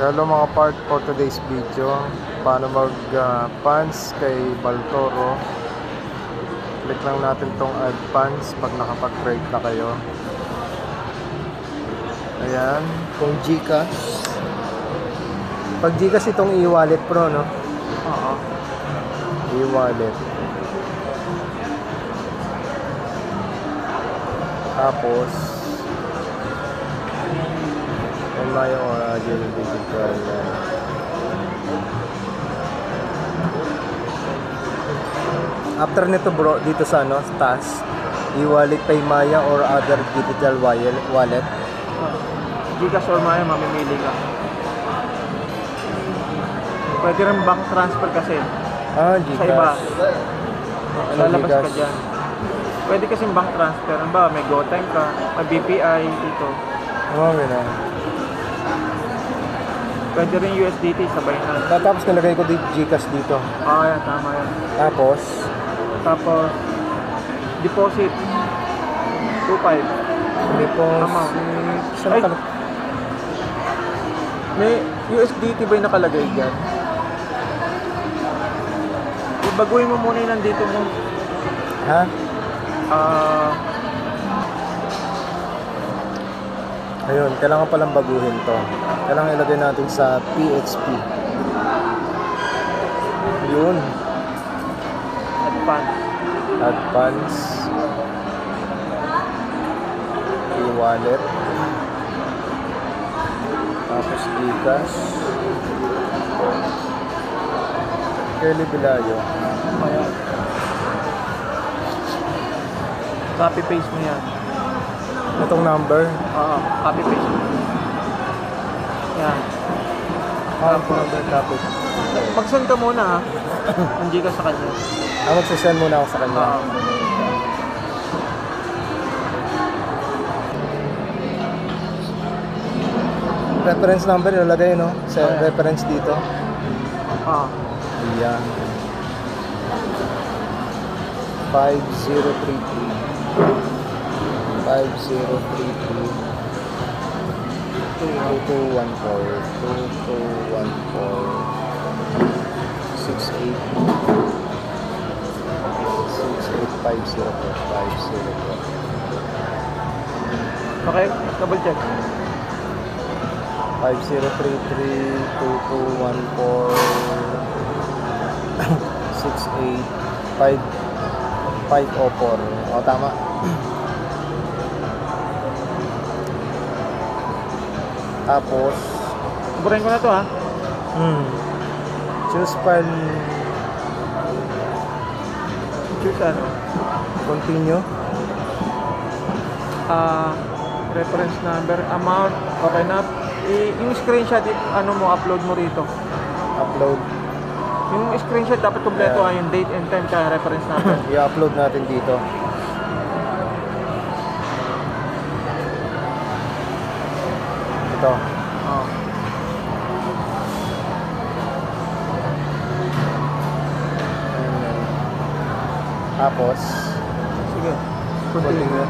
Hello mga part for today's video. Paano mag funds kay Baltoro. Click lang natin tong add funds pag nakapag-create na kayo. Ayan, kung GCash. Pag GCash itong e-wallet pro, no? Oo. E-wallet. Tapos Mayo or digital. After nito bro, dito sa ano, task, e-wallet, Paymaya or other digital wallet. GCash or Maya, mamimili ka. Pwede rin bank transfer kasi GCash. sa iba. Ano, Lalabas ka GCash? dyan. Pwede kasing bank transfer. Ano ba, may GoTime ka, may BPI dito. Gano'n. Pwede rin USDT, sabay na. Tapos nilagay ko dito GCash dito. Yan, tama yan. Tapos deposit 2.5. deposit. Saan Ay! ka? May USDT ba yung nakalagay dyan? Ibaguhin mo muna yung nandito mo. Ha? Ayun, kailangan palang baguhin to. Kailangan ilagay natin sa PXP. Yun. Advance. E-wallet. Tapos GCash. Kelly Bilayo. Ayan. Copy paste mo yan. Itong number. Copy paste. Yan. Number copy. Mag-send ka muna ha. Hindi ka sa kanya. Magsasend muna ako sa kanya. Reference number ilalagay, no? Sa reference dito. Ayan. 5033 Okay, double check. 504. O, tama. Tapos Burin ko na to ha. choose file. Choose ano? Continue. Reference number, amount, okay na. Yung screenshot, ano mo, upload mo rito. Upload. Yung screenshot dapat kompleto yung date and time ka reference number. I-upload natin dito. Ito. Tapos Sige. continue.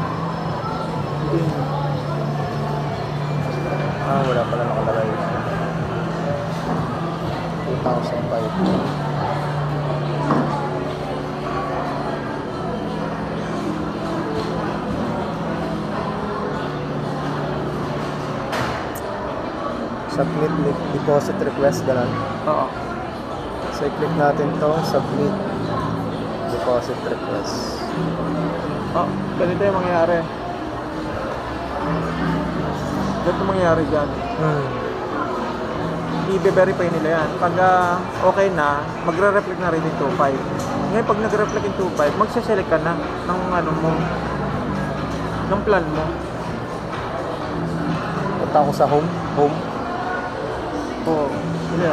Wala pala nakalagay. 2005. Submit deposit request, ganun. Oo. So i-click natin to, submit deposit request. Ganito yung mangyayari. Ganito mangyayari dyan. I-verify nila yan. Pag okay na, magre-reflect na rin yung 2.5. Ngayon pag nag-reflect yung 2.5, magsaselect ka na ng ano mo, ng plan mo. Punta ako sa home. Oo. Hindi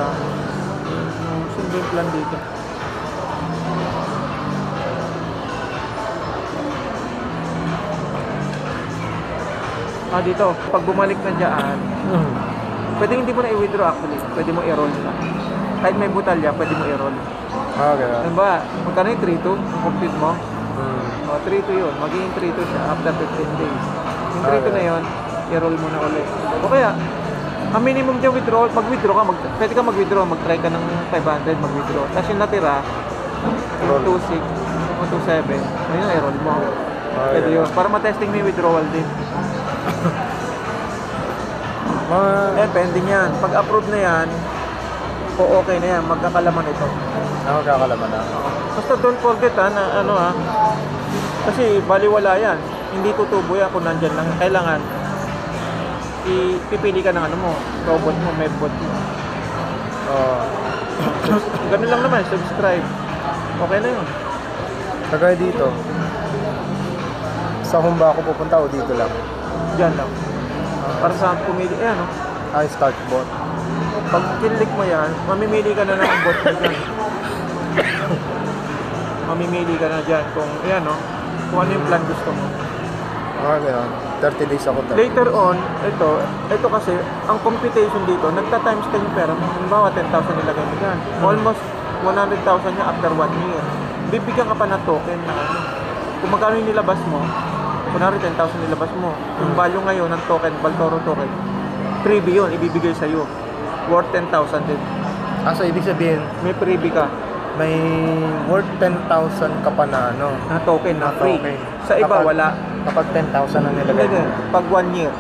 sino yung plan dito? Dito. Pag bumalik na dyan, pwede hindi mo na i-withdraw actually. Pwede mo i-roll na. Kahit may butalya, pwede mo i-roll. Okay. Ano ba? Magkano yung 3-2? Yung complete mo? 3-2 yun. Magiging 3-2 siya after 15 days. Yung 3-2 na yun, i-roll mo na ulit. O kaya, Ang minimum dyan withdrawal, pag-withdraw ka, pwede ka mag-withdraw, mag-try ka ng 500, mag-withdraw. Tapos yung natira, yung Roll. 26, o 27, ayun, i-roll mo. Ah, Pwede yeah. yun. Para matesting mo yung withdrawal din. Mga, Pending yan. Pag approve na yan, o okay na yan, magkakalaman ito. ako kakalaman na. Basta don't forget na ano kasi baliwala yan. Hindi tutubo yan kung nandyan lang. Kailangan, pipili ka ng ano mo, robot mo, medbot mo. Oh, Ganun lang naman, subscribe. Okay na yun. kagaya dito. Sa home ba ako pupunta o dito lang? Diyan lang. Para sa pumili, ayan Ay, start bot. pag kinlik mo yan, mamimili ka na ng bot mo dyan. Mamimili ka na dyan kung, ayan kung ano yung plan gusto mo. Ah, ganun. 30 days ako tayo. Later on, ito kasi, ang computation dito, nagta-times 10 yung pera mo. Halimbawa, 10,000 nilagay mo dyan. Almost 100,000 niya after 1 year. Bibigyan ka pa na token na ano. Kung magkano yung nilabas mo, kunwari 10,000 nilabas mo, yung value ngayon ng token, Baltoro token, freebie yun, ibibigay sa'yo. Worth 10,000 din. Ah, so ibig sabihin, May freebie ka may worth 10,000 ka pa na ano? na token na free. token. Sa iba, Kapag- wala. Kapag 10,000 ang nilagay Hindi, mo. pag 1 year.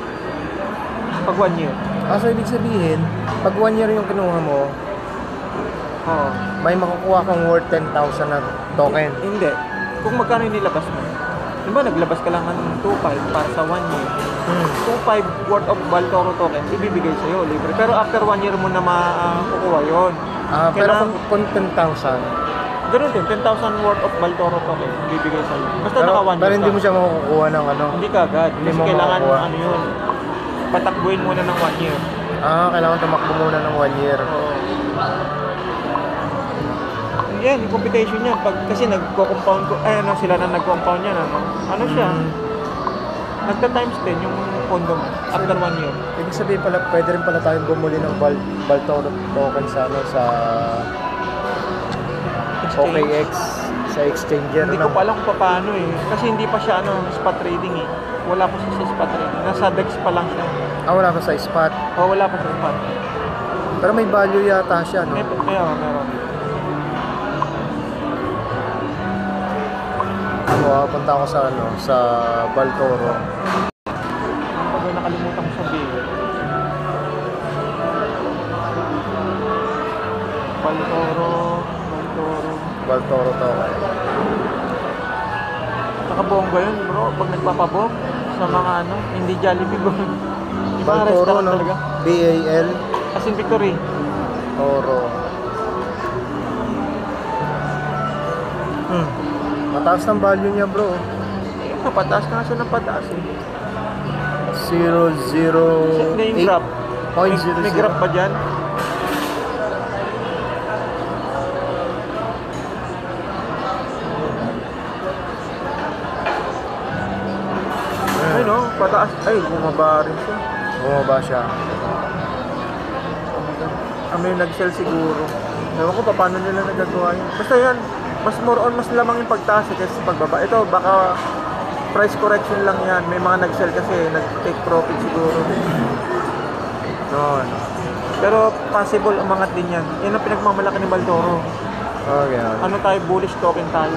Pag 1 year. Ah, so ibig sabihin, pag 1 year yung kinuha mo, Oo. may makukuha kang worth 10,000 na token. Hindi. Kung magkano yung nilabas mo. Diba naglabas ka lang ng 2.5 para sa 1 year. 2.5 worth of Baltoro token, ibibigay sa'yo, libre. Pero after 1 year mo na makukuha yun. Ah, pero Kailangan- kung 10,000, Ganun din, 10,000 worth of Baltoro token, ibibigay sa'yo. Basta naka 1 pero year hindi ka. mo siya makukuha ng ano. Hindi ka agad. Hindi Kasi mo kailangan, makukuha. ano yun, patakbuhin muna ng 1 year. Ah, kailangan tumakbo muna ng 1 year. Oo. Yan, yung computation niya. Kasi nagko-compound ko, sila na nagko-compound yan, ano siya, nagta-times 10 yung pondo mo after 1 year. Ibig sabihin pala, pwede rin pala tayong bumuli ng Baltoro token sa ano, sa Exchange. OKX, sa exchanger. Hindi ko pa alam kung paano kasi hindi pa siya spot trading Wala pa siya sa spot trading. Nasa DEX pa lang siya. Ah, wala ka sa spot. Wala pa sa spot. Pero may value yata siya, no? Meron. Punta ako sa ano, sa Baltoro. Pag nakalimutan ko sabihin. Baltoro token. Nakabongga yun bro. Pag nagpapabong sa mga hindi Jollibee bro. Yung mga Baltoro, restaurant no? talaga. BAL. As in Victory. Toro. Mataas ng value niya, bro. Pataas na siya ng pataas 008. May graph. May graph ba dyan? Ay pataas. Ay, bumaba rin siya. Bumaba siya. May nag-sell siguro. Ewan ko paano nila nagagawa yun. Basta yan, mas mas lamang yung pagtaas kasi pagbaba. Ito, baka price correction lang yan. May mga nag-sell kasi nag-take profit siguro. No. Pero possible umangat din yan. Yan ang pinagmamalaki ni Baltoro. Okay. Ano tayo, bullish token tayo.